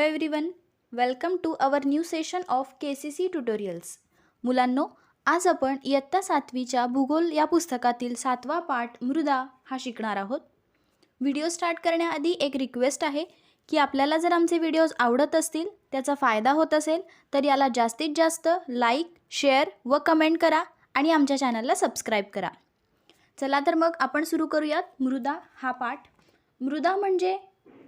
Hello everyone, welcome to our new session of KCC tutorials. मुलांनो, आज आपण इयत्ता 7वीच्या भूगोल या पुस्तकातील 7वा पाठ मृदा हा शिकणार आहोत. व्हिडिओ स्टार्ट करण्याआधी एक रिक्वेस्ट आहे की आपल्याला जर आमचे व्हिडिओज आवडत असतील, त्याचा फायदा होत असेल तर याला जास्तीत जास्त लाईक, शेअर व कमेंट करा आणि आमच्या चॅनलला सबस्क्राईब करा. चला तर मग आपण सुरू करूयात मृदा हा पाठ. मृदा म्हणजे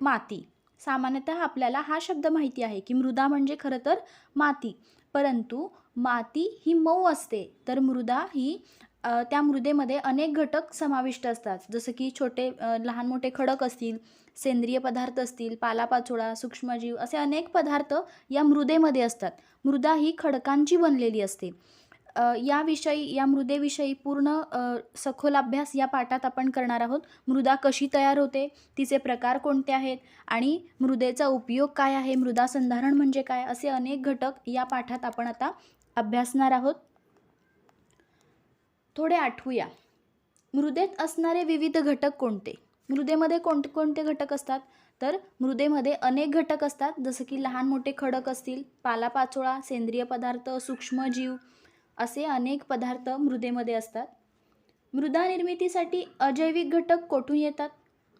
माती. सामान्यतः आपल्याला हा शब्द माहिती आहे की मृदा म्हणजे खरं तर माती, परंतु माती ही मऊ असते तर मृदा ही त्या मृदेमध्ये अनेक घटक समाविष्ट असतात. जसं की लहान मोठे खडक असतील, सेंद्रिय पदार्थ असतील, पालापाचोळा, सूक्ष्मजीव असे अनेक पदार्थ या मृदेमध्ये असतात. मृदा ही खडकांची बनलेली असते. या मृदेविषयी पूर्ण सखोल अभ्यास या पाठात आपण करणार आहोत. मृदा कशी तयार होते, तिचे प्रकार कोणते आहेत आणि मृदेचा उपयोग काय आहे, मृदा संधारण म्हणजे काय, असे अनेक घटक या पाठात आपण आता अभ्यासणार आहोत. थोडे आठवूया. मृदेत असणारे विविध घटक कोणते? मृदेमध्ये कोणते घटक असतात? तर मृदेमध्ये अनेक घटक असतात. जसं की लहान मोठे खडक असतील, पालापाचोळा, सेंद्रिय पदार्थ, सूक्ष्मजीव असे अनेक पदार्थ मृदेमध्ये असतात. मृदा निर्मितीसाठी अजैविक घटक कोठून येतात?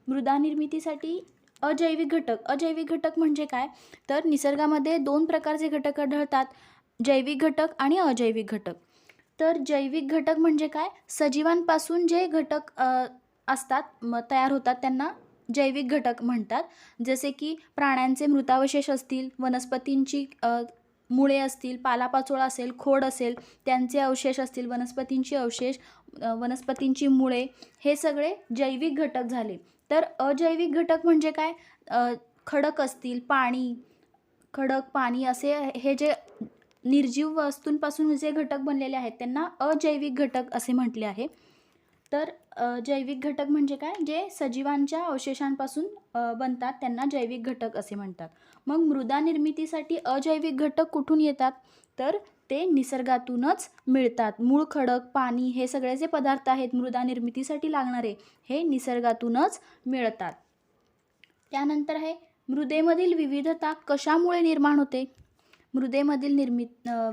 मृदा निर्मितीसाठी अजैविक घटक म्हणजे काय? तर निसर्गामध्ये दोन प्रकारचे घटक आढळतात, जैविक घटक आणि अजैविक घटक. तर जैविक घटक म्हणजे काय? सजीवांपासून जे घटक तयार होतात त्यांना जैविक घटक म्हणतात. जसे की प्राण्यांचे मृतावशेष असतील, वनस्पतींची मुळे असतील, पालापाचोळा असेल, खोड असेल, त्यांचे अवशेष असतील, वनस्पतींचे अवशेष, वनस्पतींची मुळे, हे सगळे जैविक घटक झाले. तर अजैविक घटक म्हणजे काय? खडक असतील, पाणी असे हे जे निर्जीव वस्तूंपासून जे घटक बनलेले आहेत त्यांना अजैविक घटक असे म्हटले आहे. तर जैविक घटक म्हणजे काय? जे सजीवांच्या अवशेषांपासून बनतात त्यांना जैविक घटक असे म्हणतात. मग मृदा निर्मितीसाठी अजैविक घटक कुठून येतात? तर ते निसर्गातूनच मिळतात. मूळ, खडक, पाणी हे सगळे जे पदार्थ आहेत मृदा निर्मितीसाठी लागणारे, हे निसर्गातूनच मिळतात. त्यानंतर आहे मृदेमधील विविधता कशामुळे निर्माण होते? मृदेमधील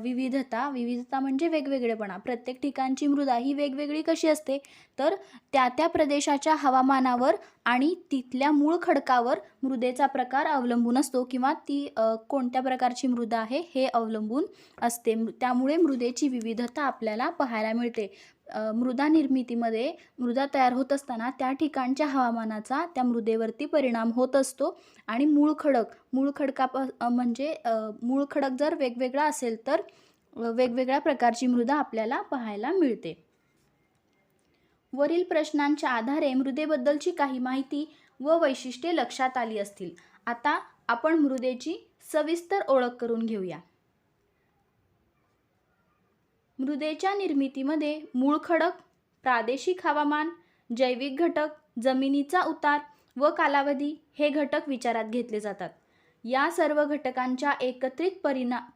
विविधता म्हणजे वेगवेगळेपणा. प्रत्येक ठिकाणची मृदा ही वेगवेगळी कशी असते? तर त्या प्रदेशाच्या हवामानावर आणि तिथल्या मूळ खडकावर मृदेचा प्रकार अवलंबून असतो किंवा ती कोणत्या प्रकारची मृदा आहे हे अवलंबून असते. त्यामुळे मृदेची विविधता आपल्याला पाहायला मिळते. मृदा निर्मितीमध्ये मृदा तयार होत असताना त्या ठिकाणच्या हवामानाचा त्या मृदेवरती परिणाम होत असतो आणि मूळ खडक जर वेगवेगळा असेल तर वेगवेगळ्या प्रकारची मृदा आपल्याला पाहायला मिळते. वरील प्रश्नांच्या आधारे मृदेबद्दलची काही माहिती व वैशिष्ट्ये लक्षात आली असतील. आता आपण मृदेची सविस्तर ओळख करून घेऊया. मृदेच्या निर्मितीमध्ये मूळ खडक, प्रादेशिक हवामान, जैविक घटक, जमिनीचा उतार व कालावधी हे घटक विचारात घेतले जातात. या सर्व घटकांच्या एकत्रित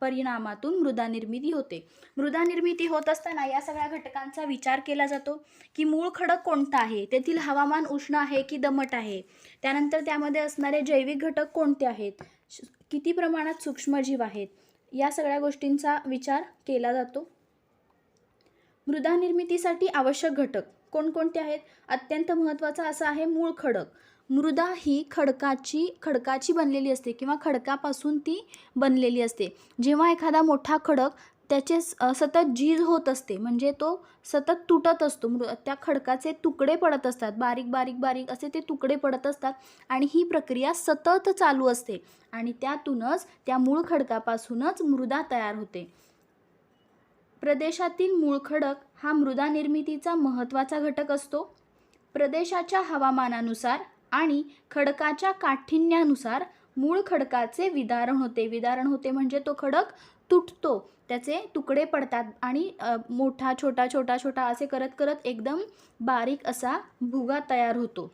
परिणामातून मृदा निर्मिती होते. मृदा निर्मिती होत असताना या सगळ्या घटकांचा विचार केला जातो की मूळ खडक कोणता आहे, तेथील हवामान उष्ण आहे की दमट आहे, त्यानंतर त्यामध्ये असणारे जैविक घटक कोणते आहेत, किती प्रमाणात सूक्ष्मजीव आहेत, या सगळ्या गोष्टींचा विचार केला जातो. मृदा निर्मितीसाठी आवश्यक घटक कोणकोणते आहेत? अत्यंत महत्त्वाचा असा आहे मूळ खडक. मृदा ही खडकाची बनलेली असते किंवा खडकापासून ती बनलेली असते. जेव्हा एखादा मोठा खडक त्याचे सतत झीज होत असते, म्हणजे तो सतत तुटत असतो, त्या खडकाचे तुकडे पडत असतात, बारीक बारीक बारीक असे ते तुकडे पडत असतात आणि ही प्रक्रिया सतत चालू असते आणि त्यातूनच त्या मूळ खडकापासूनच मृदा तयार होते. प्रदेशातील मूळ खडक हा मृदा निर्मितीचा महत्त्वाचा घटक असतो. प्रदेशाच्या हवामानानुसार आणि खडकाच्या काठिण्यानुसार मूळ खडकाचे विदारण होते म्हणजे तो खडक तुटतो, त्याचे तुकडे पडतात आणि मोठा छोटा असे करत करत एकदम बारीक असा भुगा तयार होतो.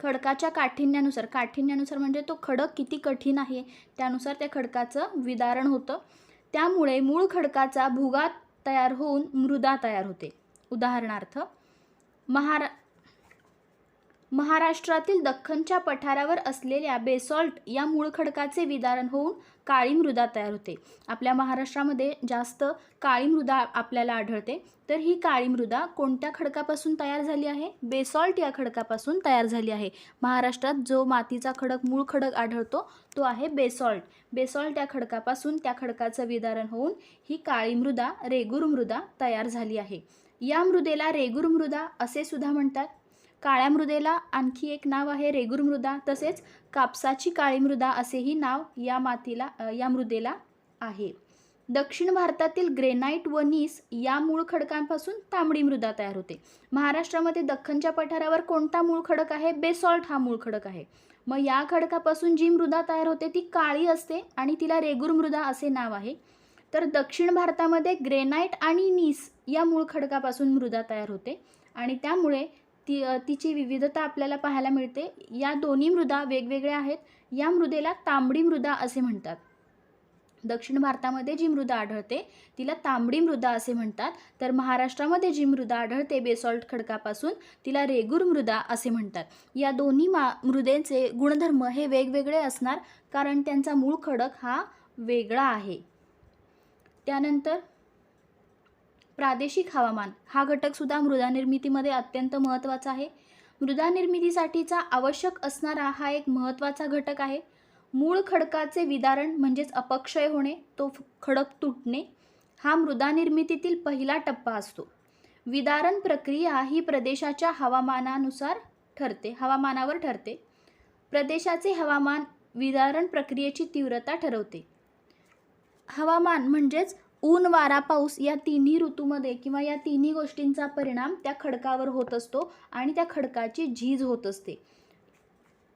खडकाच्या काठिण्यानुसार म्हणजे तो खडक किती कठीण आहे त्यानुसार त्या खडकाचं विदारण होतं. त्यामुळे मूळ खडकाचा भुगा तयार होऊन मृदा तयार होते. उदाहरणार्थ महाराष्ट्रातील दख्खनच्या पठारावर असलेल्या बेसॉल्ट या मूळ खडकाचे विदारण होऊन काळी मृदा तयार होते. आपल्या महाराष्ट्रामध्ये जास्त काळी मृदा आपल्याला आढळते. तर ही काळी मृदा कोणत्या खडकापासून तयार झाली आहे? बेसॉल्ट या खडकापासून तयार झाली आहे. महाराष्ट्रात जो मातीचा खडक मूळ खडक आढळतो तो आहे बेसॉल्ट. बेसॉल्ट या खडकापासून त्या खडकाचं विदारण होऊन ही काळी मृदा रेगूर मृदा तयार झाली आहे. या मृदेला रेगूर मृदा असे सुद्धा म्हणतात. काळ्या मृदेला आणखी एक नाव आहे रेगूर मृदा. तसेच कापसाची काळी मृदा असेही नाव या मृदेला आहे. दक्षिण भारतातील ग्रेनाइट व नीस या मूळ खडकांपासून तांबडी मृदा तयार होते. महाराष्ट्रामध्ये दख्खनच्या पठारावर कोणता मूळ खडक आहे? बेसॉल्ट हा मूळ खडक आहे. मग या खडकापासून जी मृदा तयार होते ती काळी असते आणि तिला रेगूर मृदा असे नाव आहे. तर दक्षिण भारतामध्ये ग्रेनाइट आणि नीस या मूळ खडकापासून मृदा तयार होते आणि त्यामुळे तिची विविधता आपल्याला पाहायला मिळते. या दोन्ही मृदा वेगवेगळ्या आहेत. या मृदेला तांबडी मृदा असे म्हणतात. दक्षिण भारतामध्ये जी मृदा आढळते तिला तांबडी मृदा असे म्हणतात. तर महाराष्ट्रामध्ये जी मृदा आढळते बेसॉल्ट खडकापासून तिला रेगूर मृदा असे म्हणतात. या दोन्ही मृदेचे गुणधर्म हे वेगवेगळे असणार कारण त्यांचा मूळ खडक हा वेगळा आहे. त्यानंतर प्रादेशिक हवामान हा घटकसुद्धा मृदा निर्मितीमध्ये अत्यंत महत्त्वाचा आहे. मृदा निर्मितीसाठीचा आवश्यक असणारा हा एक महत्त्वाचा घटक आहे. मूळ खडकाचे विदारण म्हणजेच अपक्षय होणे, तो खडक तुटणे हा मृदा निर्मितीतील पहिला टप्पा असतो. विदारण प्रक्रिया ही प्रदेशाच्या हवामानावर ठरते. प्रदेशाचे हवामान विदारण प्रक्रियेची तीव्रता ठरवते. हवामान म्हणजेच ऊन, वारा, पाऊस या तिन्ही ऋतूमध्ये किंवा या तिन्ही गोष्टींचा परिणाम त्या खडकावर होत असतो आणि त्या खडकाची झीज होत असते.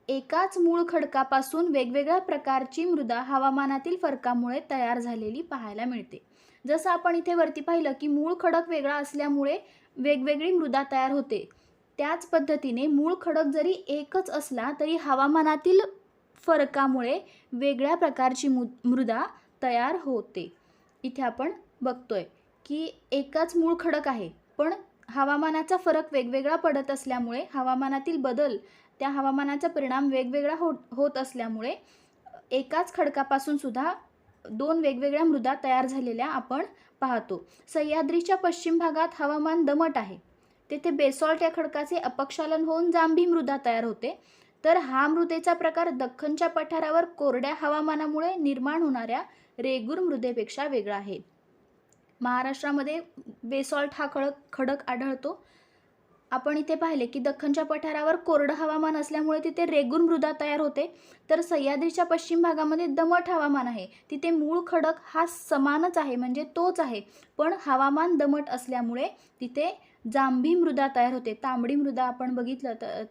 एकाच मूळ खडकापासून वेगवेगळ्या प्रकारची मृदा हवामानातील फरकामुळे तयार झालेली पाहायला मिळते. जसं आपण इथे वरती पाहिलं की मूळ खडक वेगळा असल्यामुळे वेगवेगळी मृदा तयार होते. त्याच पद्धतीने मूळ खडक जरी एकच असला तरी हवामानातील फरकामुळे वेगळ्या प्रकारची मृदा तयार होते. इथे आपण बघतोय की एकच मूळ खडक आहे पण हवामानाचा फरक वेगवेगळा पडत असल्यामुळे हवामानातील बदल त्या हवामानाचा परिणाम वेगवेगळा होत असल्यामुळे एकाच खडकापासून सुद्धा दोन वेगवेगळ्या मृदा तयार झालेल्या आपण पाहतो. सह्याद्रीच्या पश्चिम भागात हवामान दमट आहे. तेथे बेसॉल्ट या खडकाचे अपक्षालन होऊन जांभी मृदा तयार होते. तर हा मृदेचा प्रकार दख्खनच्या पठारावर कोरड्या हवामानामुळे निर्माण होणाऱ्या रेगूर मृदेपेक्षा वेगळा आहे. महाराष्ट्रामध्ये बेसॉल्ट हा खडक आढळतो. आपण इथे पाहिले की दख्खनच्या पठारावर कोरडं हवामान असल्यामुळे तिथे रेगूर मृदा तयार होते. तर सह्याद्रीच्या पश्चिम भागामध्ये दमट हवामान आहे. तिथे मूळ खडक हा समानच आहे म्हणजे तोच आहे पण हवामान दमट असल्यामुळे तिथे जांभी मृदा तयार होते. तांबडी मृदा आपण बघितलं तर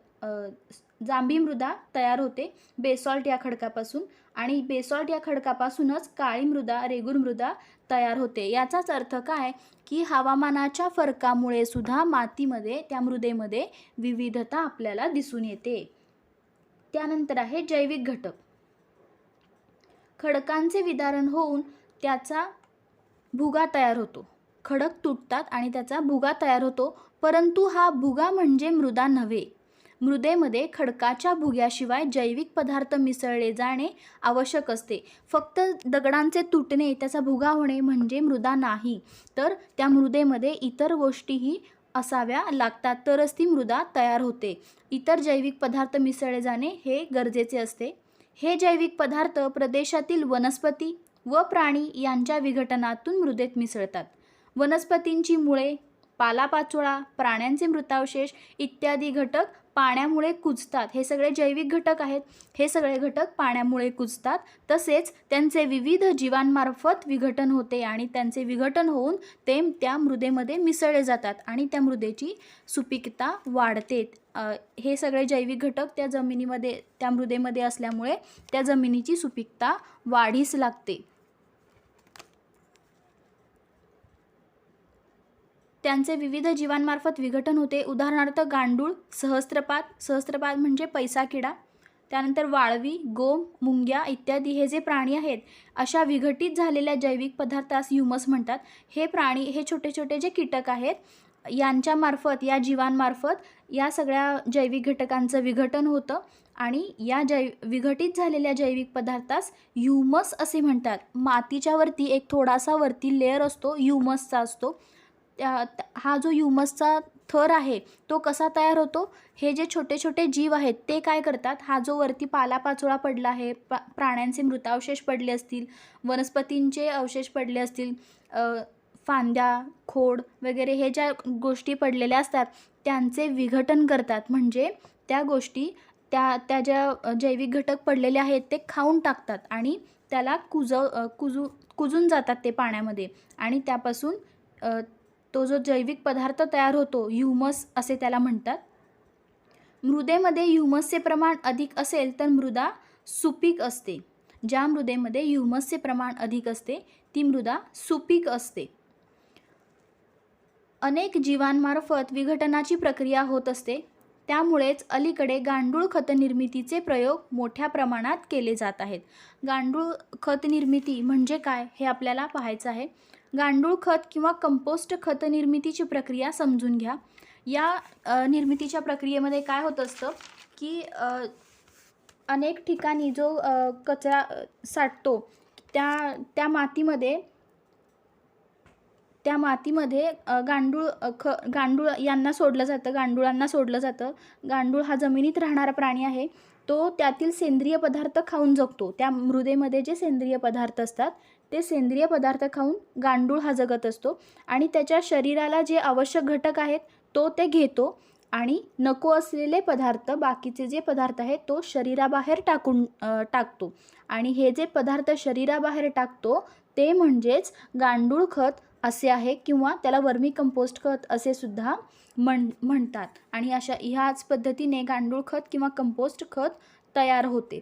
जांभी मृदा तयार होते बेसॉल्ट या खडकापासून आणि बेसॉल्ट या खडकापासूनच काळी मृदा रेगूर मृदा तयार होते. याचाच अर्थ काय की हवामानाच्या फरकामुळे सुद्धा मातीमध्ये त्या मृदेमध्ये विविधता आपल्याला दिसून येते. त्यानंतर आहे जैविक घटक. खडकांचे विदारण होऊन त्याचा भुगा तयार होतो. खडक तुटतात आणि त्याचा भुगा तयार होतो परंतु हा भुगा म्हणजे मृदा नव्हे. मृदेमध्ये खडकाच्या भुग्याशिवाय जैविक पदार्थ मिसळले जाणे आवश्यक असते. फक्त दगडांचे तुटणे त्याचा भुगा होणे म्हणजे मृदा नाही तर त्या मृदेमध्ये इतर गोष्टीही असाव्या लागतात तरच ती मृदा तयार होते. इतर जैविक पदार्थ मिसळले जाणे हे गरजेचे असते. हे जैविक पदार्थ प्रदेशातील वनस्पती व प्राणी यांच्या विघटनातून मृदेत मिसळतात. वनस्पतींची मुळे, पालापाचोळा, प्राण्यांचे मृतावशेष इत्यादी घटक पाण्यामुळे कुजतात. हे सगळे जैविक घटक आहेत. हे सगळे घटक पाण्यामुळे कुजतात. तसेच त्यांचे विविध जीवांमार्फत विघटन होते आणि त्यांचे विघटन होऊन ते त्या मृदेमध्ये मिसळले जातात आणि त्या मृदेची सुपीकता वाढते. हे सगळे जैविक घटक त्या मृदेमध्ये असल्यामुळे त्या जमिनीची सुपीकता वाढीस लागते. त्यांचे विविध जीवांमार्फत विघटन होते. उदाहरणार्थ गांडूळ, सहस्त्रपात म्हणजे पैसा किडा, त्यानंतर वाळवी, गोम, मुंग्या इत्यादी हे जे प्राणी आहेत अशा विघटित झालेल्या जैविक पदार्थास ह्युमस म्हणतात. हे छोटे छोटे जे कीटक आहेत यांच्यामार्फत, या जीवांमार्फत या सगळ्या जैविक घटकांचं विघटन होतं आणि या विघटित झालेल्या जैविक पदार्थास ह्युमस असे म्हणतात. मातीच्या वरती एक थोडासा वरती लेयर असतो, ह्युमसचा असतो. हा जो ह्युमसचा थर आहे तो कसा तयार होतो, हे जे छोटे छोटे जीव आहेत ते काय करतात, हा जो वरती पालापाचोळा पडला आहे, प्राण्यांचे मृतावशेष पडले असतील, वनस्पतींचे अवशेष पडले असतील, फांद्या, खोड वगैरे हे ज्या गोष्टी पडलेल्या असतात त्यांचे विघटन करतात. म्हणजे त्या गोष्टी त्या ज्या जैविक घटक पडलेले आहेत ते खाऊन टाकतात आणि त्याला कुजून जातात ते पाण्यामध्ये आणि त्यापासून तो जो जैविक पदार्थ तयार होतो, ह्युमस असे त्याला म्हणतात. मृदेमध्ये ह्युमसचे प्रमाण अधिक असेल तर मृदा सुपीक असते. ज्या मृदेमध्ये ह्युमसचे प्रमाण अधिक असते ती मृदा सुपीक असते. अनेक जीवांमार्फत विघटनाची प्रक्रिया होत असते. त्यामुळेच अलीकडे गांडूळ खत निर्मितीचे प्रयोग मोठ्या प्रमाणात केले जात आहेत. गांडूळ खत निर्मिती म्हणजे काय हे आपल्याला पाहायचं आहे. गांडूळ खत किंवा कंपोस्ट खत निर्मितीची प्रक्रिया समजून घ्या. या निर्मितीच्या प्रक्रियेमध्ये काय होत असतं की अनेक ठिकाणी जो कचरा साठतो त्या मातीमध्ये गांडूळ यांना सोडलं जातं, गांडुळांना सोडलं जातं. गांडूळ हा जमिनीत राहणारा प्राणी आहे. तो त्यातील सेंद्रिय पदार्थ खाऊन जगतो. त्या मृदेमध्ये जे सेंद्रिय पदार्थ असतात ते सेंद्रिय पदार्थ खाऊन गांडूळ हा जगत असतो आणि त्याच्या शरीराला जे आवश्यक घटक आहेत तो ते घेतो आणि नको असलेले पदार्थ, बाकीचे जे पदार्थ आहेत तो शरीराबाहेर टाकतो आणि हे जे पदार्थ शरीराबाहेर टाकतो ते म्हणजेच गांडूळ खत असे आहे किंवा त्याला वर्मी कंपोस्ट खत असे सुद्धा म्हणतात. आणि ह्याच पद्धतीने गांडूळ खत किंवा कंपोस्ट खत तयार होते.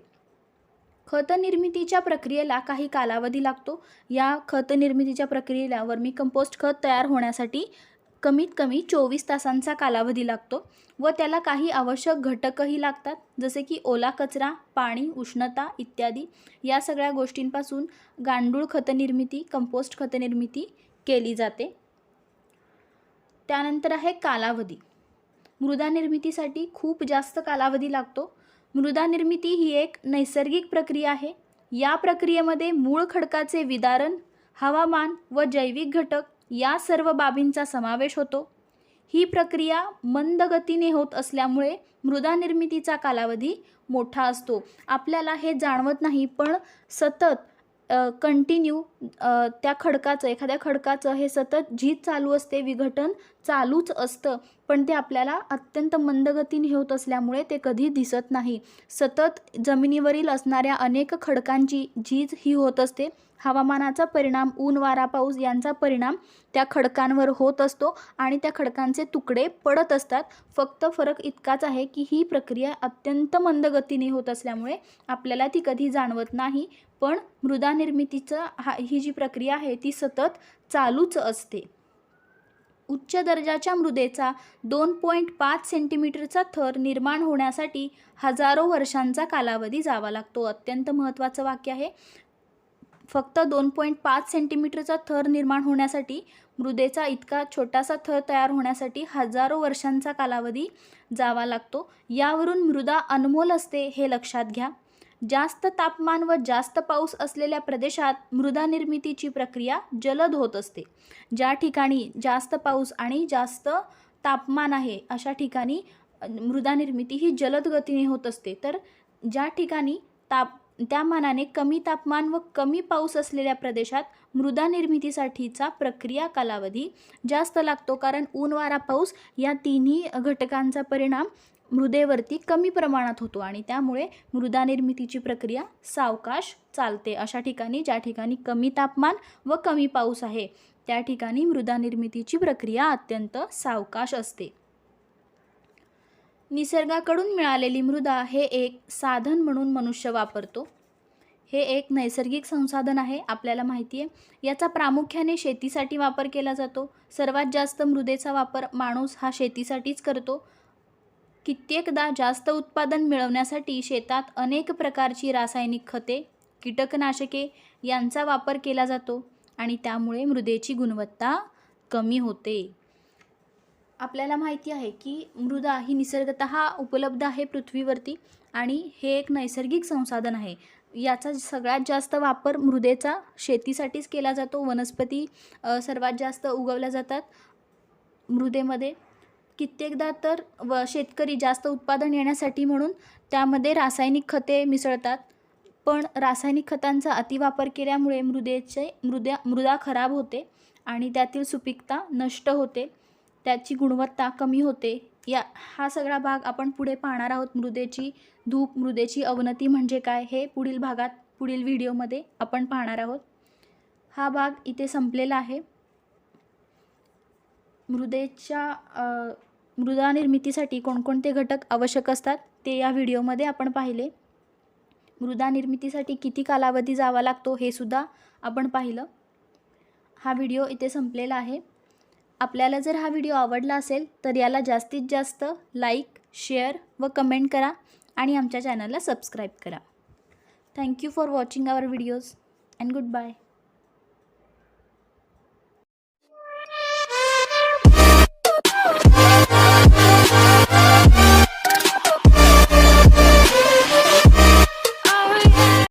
खत निर्मितीच्या प्रक्रियेला काही कालावधी लागतो. या खत निर्मितीच्या प्रक्रियेला वर्मी कंपोस्ट खत तयार होण्यासाठी कमीत कमी 24 तासांचा कालावधी लागतो व त्याला काही आवश्यक घटकही लागतात, जसे की ओला कचरा, पाणी, उष्णता इत्यादी. या सगळ्या गोष्टींपासून गांडूळ खत निर्मिती, कंपोस्ट खत निर्मिती केली जाते. त्यानंतर आहे कालावधी. मृदा निर्मितीसाठी खूप जास्त कालावधी लागतो. मृदा निर्मिती ही एक नैसर्गिक प्रक्रिया आहे. या प्रक्रियेमध्ये मूळ खडकाचे विदारण, हवामान व जैविक घटक या सर्व बाबींचा समावेश होतो. ही प्रक्रिया मंद गतीने होत असल्यामुळे मृदा निर्मितीचा कालावधी मोठा असतो. आपल्याला हे जाणवत नाही, पण सतत कंटिन्यू त्या खडकाचं, एखाद्या खडकाचं हे सतत झीज चालू असते, विघटन चालूच असतं, पण ते आपल्याला अत्यंत मंद गतीने होत असल्यामुळे ते कधी दिसत नाही. सतत जमिनीवरील असणाऱ्या अनेक खडकांची झीज ही होत असते. हवामानाचा परिणाम, ऊन, वारा, पाऊस यांचा परिणाम त्या खडकांवर होत असतो आणि त्या खडकांचे तुकडे पडत असतात. फक्त फरक इतकाच आहे की ही प्रक्रिया अत्यंत मंद गतीने होत असल्यामुळे आपल्याला ती कधी जाणवत नाही, पण मृदा निर्मितीचं ही जी प्रक्रिया आहे ती सतत चालूच असते. उच्च दर्जाच्या मृदेचा 2.5 सेंटीमीटरचा थर निर्माण होण्यासाठी हजारो वर्षांचा कालावधी जावा लागतो. अत्यंत महत्त्वाचं वाक्य आहे. फक्त 2.5 सेंटीमीटरचा थर निर्माण होण्यासाठी, मृदेचा इतका छोटासा थर तयार होण्यासाठी हजारो वर्षांचा कालावधी जावा लागतो. यावरून मृदा अनमोल असते हे लक्षात घ्या. जास्त तापमान व जास्त पाऊस असलेल्या प्रदेशात मृदा निर्मितीची प्रक्रिया जलद होत असते. ज्या ठिकाणी जास्त पाऊस आणि जास्त तापमान आहे अशा ठिकाणी मृदा निर्मिती ही जलद गतीने होत असते. तर ज्या ठिकाणी त्या मानाने कमी तापमान व कमी पाऊस असलेल्या प्रदेशात मृदा निर्मितीसाठीचा प्रक्रिया कालावधी जास्त लागतो, कारण ऊन, वारा, पाऊस या तिन्ही घटकांचा परिणाम मृदेवरती कमी प्रमाणात होतो आणि त्यामुळे मृदा निर्मितीची प्रक्रिया सावकाश चालते. अशा ठिकाणी, ज्या ठिकाणी कमी तापमान व कमी पाऊस आहे त्या ठिकाणी मृदा निर्मितीची प्रक्रिया अत्यंत सावकाश असते. निसर्गाकडून मिळालेली मृदा हे एक साधन म्हणून मनुष्य वापरतो. हे एक नैसर्गिक संसाधन आहे, आपल्याला माहिती आहे. याचा प्रामुख्याने शेतीसाठी वापर केला जातो. सर्वात जास्त मृदेचा वापर माणूस हा शेतीसाठीच करतो. कित्येकदा जास्त उत्पादन मिळवण्यासाठी शेतात अनेक प्रकारची रासायनिक खते, कीटकनाशके यांचा वापर केला जातो आणि त्यामुळे मृदेची गुणवत्ता कमी होते. आपल्याला माहिती आहे की मृदा ही निसर्गतः उपलब्ध आहे पृथ्वीवरती आणि हे एक नैसर्गिक संसाधन आहे. याचा सगळ्यात जास्त वापर मृदेचा शेतीसाठीच केला जातो. वनस्पती सर्वात जास्त उगवल्या जातात मृदेमध्ये. कित्येकदा तर शेतकरी जास्त उत्पादन येण्यासाठी म्हणून त्यामध्ये रासायनिक खते मिसळतात. पण रासायनिक खतांचा अतिवापर केल्यामुळे मृदा खराब होते आणि त्यातील सुपीकता नष्ट होते, त्याची गुणवत्ता कमी होते. हा सगळा भाग आपण पुढे पाहणार आहोत. मृदेची धूप, मृदेची अवनती म्हणजे काय हे पुढील भागात, पुढील व्हिडिओमध्ये आपण पाहणार आहोत. हा भाग इथे संपलेला आहे. मृदा निर्मितीसाठी कोणकोणते घटक आवश्यक असतात ते या व्हिडिओमध्ये आपण पाहिले. मृदा निर्मितीसाठी किती कालावधी जावा लागतो हे सुद्धा आपण पाहिलं. हा व्हिडिओ इथे संपलेला आहे. आपल्याला जर हा व्हिडिओ आवडला असेल तर याला जास्तीत जास्त लाईक, शेअर व कमेंट करा आणि आमच्या चॅनलला सबस्क्राईब करा. Thank you for watching our videos and good bye.